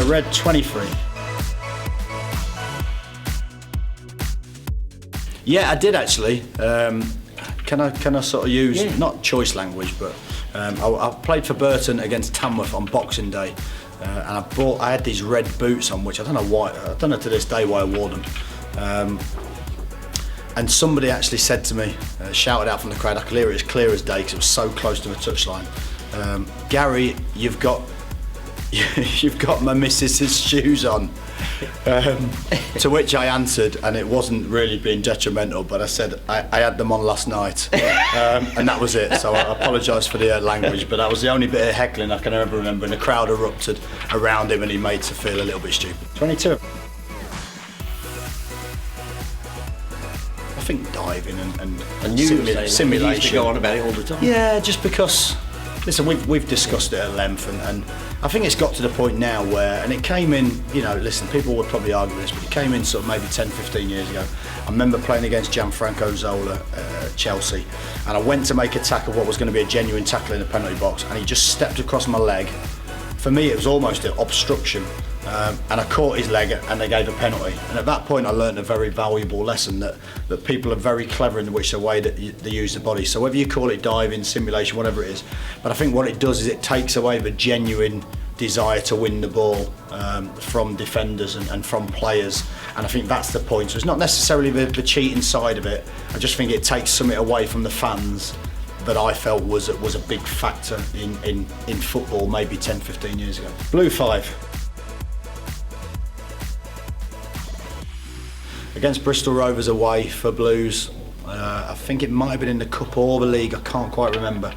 read 23. Yeah, I did actually. Can I sort of use, not choice language, but I played for Burton against Tamworth on Boxing Day, and I had these red boots on, which I don't know to this day why I wore them. And somebody actually said to me, shouted out from the crowd, I could hear it as clear as day because it was so close to the touchline. Gary, you've got my missus's shoes on. To which I answered, and it wasn't really being detrimental, but I said I had them on last night, and that was it. So I apologise for the language, but that was the only bit of heckling I can ever remember, and the crowd erupted around him and he made to feel a little bit stupid. 22. I think diving and simulation. You used to go on about it all the time. Yeah, just because, listen, we've discussed it at length, and I think it's got to the point now where, and it came in, listen, people would probably argue this, but it came in sort of maybe 10, 15 years ago. I remember playing against Gianfranco Zola at Chelsea, and I went to make a tackle of what was going to be a genuine tackle in the penalty box, and he just stepped across my leg. For me, it was almost an obstruction, and I caught his leg and they gave a penalty. And at that point I learned a very valuable lesson that people are very clever in which the way that they use the body. So whether you call it diving, simulation, whatever it is, but I think what it does is it takes away the genuine desire to win the ball from defenders and from players, and I think that's the point. So it's not necessarily the cheating side of it, I just think it takes something away from the fans that I felt was a big factor in football maybe 10, 15 years ago. Blue 5. Against Bristol Rovers away for Blues, I think it might have been in the Cup or the League, I can't quite remember.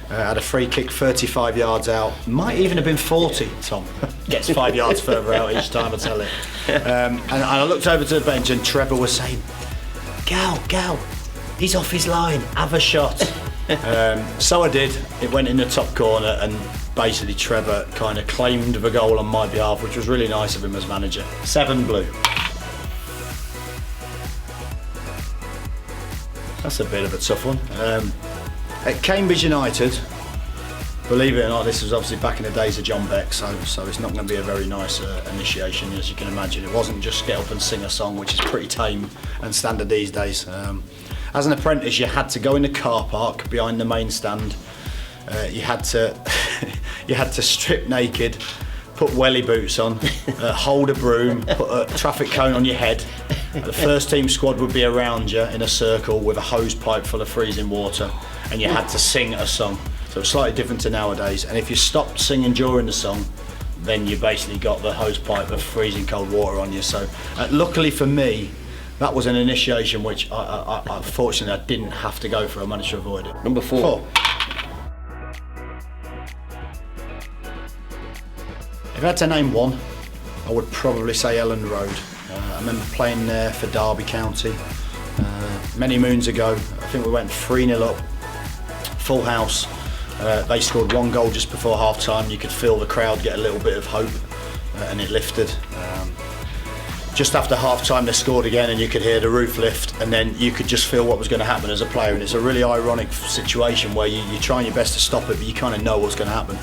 Had a free kick 35 yards out, might even have been 40, Tom. Gets 5 yards further out each time, I tell it. And I looked over to the bench and Trevor was saying, Gal, he's off his line, have a shot. So I did. It went in the top corner, and basically Trevor kind of claimed the goal on my behalf, which was really nice of him as manager. 7 blue. That's a bit of a tough one. At Cambridge United, believe it or not, this was obviously back in the days of John Beck, so it's not going to be a very nice initiation, as you can imagine. It wasn't just get up and sing a song, which is pretty tame and standard these days. As an apprentice, you had to go in the car park behind the main stand. You had to strip naked, put welly boots on, hold a broom, put a traffic cone on your head. The first team squad would be around you in a circle with a hose pipe full of freezing water, and you had to sing a song. So it's slightly different to nowadays. And if you stopped singing during the song, then you basically got the hose pipe of freezing cold water on you. So luckily for me, that was an initiation which fortunately I didn't have to go for. I managed to avoid it. Number 4. If I had to name one, I would probably say Elland Road. I remember playing there for Derby County many moons ago. I think we went 3-0 up, full house. They scored 1 goal just before half time. You could feel the crowd get a little bit of hope, and it lifted. Just after half time they scored again, and you could hear the roof lift, and then you could just feel what was going to happen as a player. And it's a really ironic situation where you're trying your best to stop it, but you kind of know what's going to happen.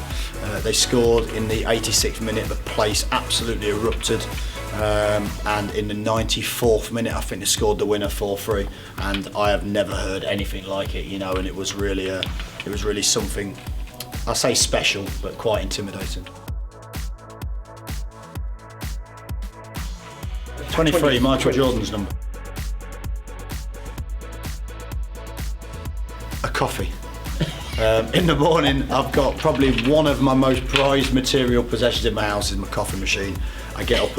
They scored in the 86th minute, the place absolutely erupted, and in the 94th minute I think they scored the winner 4-3, and I have never heard anything like it, and it was really something, I say special, but quite intimidating. 23, Michael Jordan's number. A coffee. In the morning, I've got probably one of my most prized material possessions in my house is my coffee machine. I leave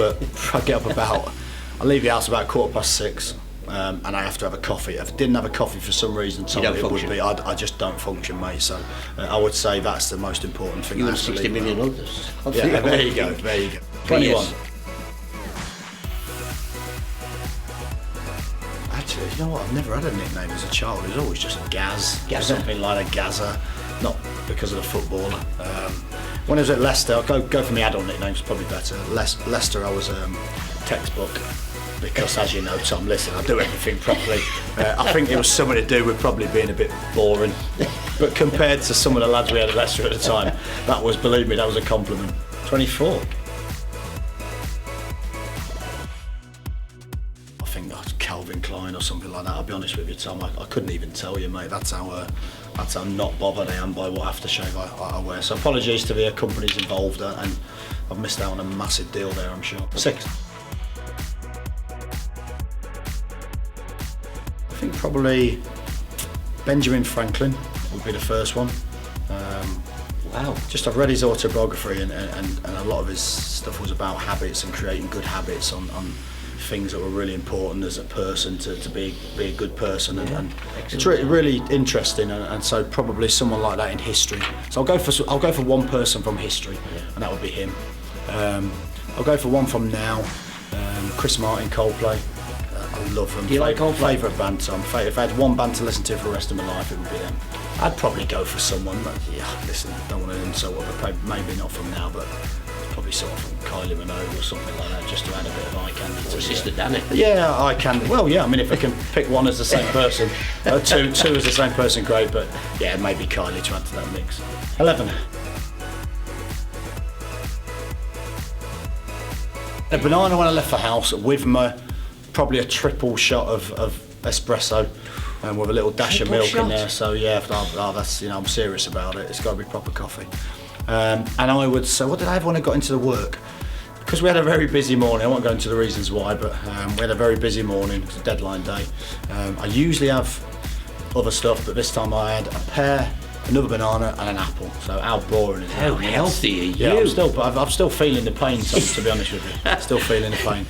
the house about 6:15, and I have to have a coffee. If I didn't have a coffee for some reason, Tom, it would be. I just don't function, mate. So I would say that's the most important thing. You and 60 million others. Yeah, there you go. 21. Actually, you know what? I've never had a nickname as a child. It was always just Gaz, or something like a Gazza, not because of the footballer. When I was at Leicester, I'll go for my adult nicknames, probably better. Leicester, I was textbook, because as you know, Tom, listen, I do everything properly. I think it was something to do with probably being a bit boring, but compared to some of the lads we had at Leicester at the time, believe me, that was a compliment. 24. think Calvin Klein or something like that. I'll be honest with you, Tom, I couldn't even tell you, mate. That's how not bothered I am by what aftershave I wear. So apologies to the companies involved, and I've missed out on a massive deal there, I'm sure. 6. I think probably Benjamin Franklin would be the first one. Wow. Just I've read his autobiography, and a lot of his stuff was about habits and creating good habits on things that were really important as a person to be a good person, and it's really interesting, and so probably someone like that in history. So I'll go for one person from history, and that would be him. I'll go for one from now, Chris Martin, Coldplay. I love them. Do you like Coldplay? Favourite band, Tom. If I had one band to listen to for the rest of my life, it would be them. I'd probably go for someone, but listen, don't want to insult her, but maybe not from now, but probably sort of from Kylie Minogue or something like that, just to add a bit of eye candy to it. Sister Danny. Yeah, eye candy. Well, yeah, I mean, if I can pick one as the same person, two as the same person, great, but yeah, maybe Kylie to add to that mix. 11. A banana when I left the house with probably a triple shot of espresso, and with a little dash of milk in there. So yeah, that's, I'm serious about it. It's got to be proper coffee. And I would say, what did I have when I got into the work? Because we had a very busy morning. I won't go into the reasons why, but we had a very busy morning. It was a deadline day. I usually have other stuff, but this time I had a pear, another banana, and an apple. So how boring is that? How healthy are you? Yeah, I'm still feeling the pain, Tom, to be honest with you. Still feeling the pain.